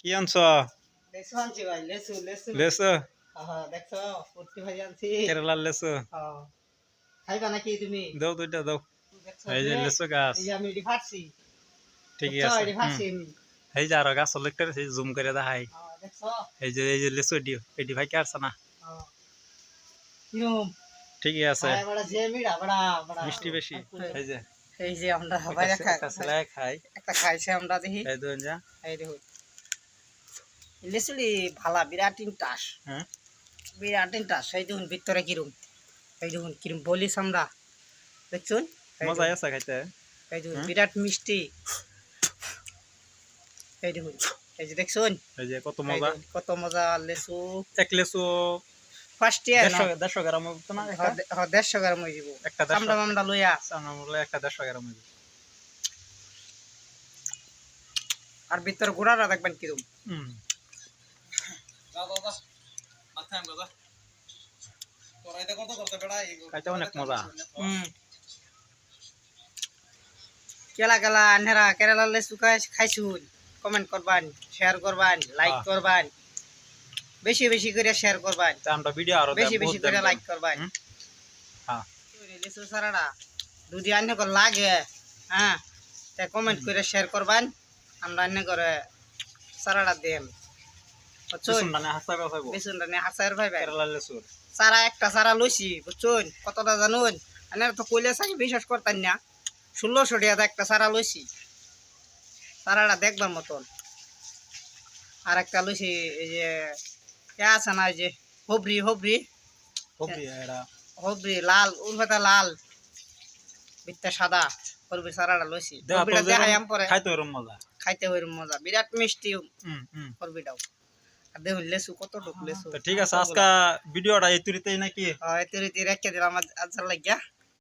কি আনছ? লেসু আনছি ভাই, লেসু লেসু। লেসু? হ্যাঁ দেখছো, ফুর্তি ভাই আনছি। কেরালার লেসু? হ্যাঁ, খাইবা নাকি তুমি? দাও দুইটা দাও। দেখছো এই যে যে, লেসু গাছ। এই যে আমি এটি ফাটছি। ঠিকই দেখছো আছে। এটি ফাটছি আমি। এই যে আরো গাছ অনেকটা জুম করে দেখাই। দেখছো? এই যে লেসু এটি ভাই কাটছে না? কিরম? ঠিকই আছে। খায় বড়া যে মিড়া বড়া বড়া। মিষ্টি বেশি। এই যে আমরা বাইরে একটা ছেলে খাই। একটা খাইছে আমরা দেখি। এই দুজন যা। এই দেখো। লেসুলি ভালা বিরাট ইন্টাস। হ্যাঁ। বিরাট ইন্টাস। এই দেখুন ভিতরে কিরম। এই দেখুন কিরম বলিস আমরা। দেখছুন? মজা আছে খাইতে। এই দেখুন বিরাট মিষ্টি। এই দেখুন, এই যে দেখছুন? এই যে কত মজা। কত মজা লেসু। এক লেসু ফার্স্ট ইয়ার 150 গ্রাম তো না? 150 গ্রাম হয়ে যাব। একটা 150 আমরা লইয়া। আমরা একটা 150 গ্রাম হয়ে যাবে। আর ভিতরে গোড়াটা দেখবেন কিরম। খাইতে অনেক মজা। কেলা কেলা আন্ধারা কেরালার লেসু খাইছুন, কমেন্ট করবান, শেয়ার করবান, লাইক করবান, বেশি বেশি করে শেয়ার করবান, আমরা ভিডিও আরো বেশি বেশি করে লাইক করবান। হ্যাঁ, লেসু সারাটা যদি আন্নে করে লাগে, হ্যাঁ, তা কমেন্ট করে শেয়ার করবান, আমরা আন্নে করে সারাটা দেম। বুঝছুন? বেসুনটা নিয়ে হাসার ভাই ভাই। কেরালার লেসু সারা একটা সারা লইছি, বুঝছুন? কতটা জানুন? আন্নার তো কইলে সাকি বিশ্বাস করতেন না। 1600 টাকা একটা সারা লইছি। সারাটা দেখবার মতন। আর একটা লইছি এই যে আছে না, এই যে হবরি হবরি হবরি লাল উর্ফাতা লাল বিত্তা সাদা হবরি সারাটা লইছি। হবরিটা দেখাই আম পরে। খাইতে ওইরকম মজা, বিরাট মিষ্টি হবরিটাও। আর দেখুন লেসু কতটুকু লেসু। ঠিক আছে, আজকে ভিডিওটা এই তরিতেই নাকি? এই তরিতে রেখে দিলাম আজ লাগিয়া।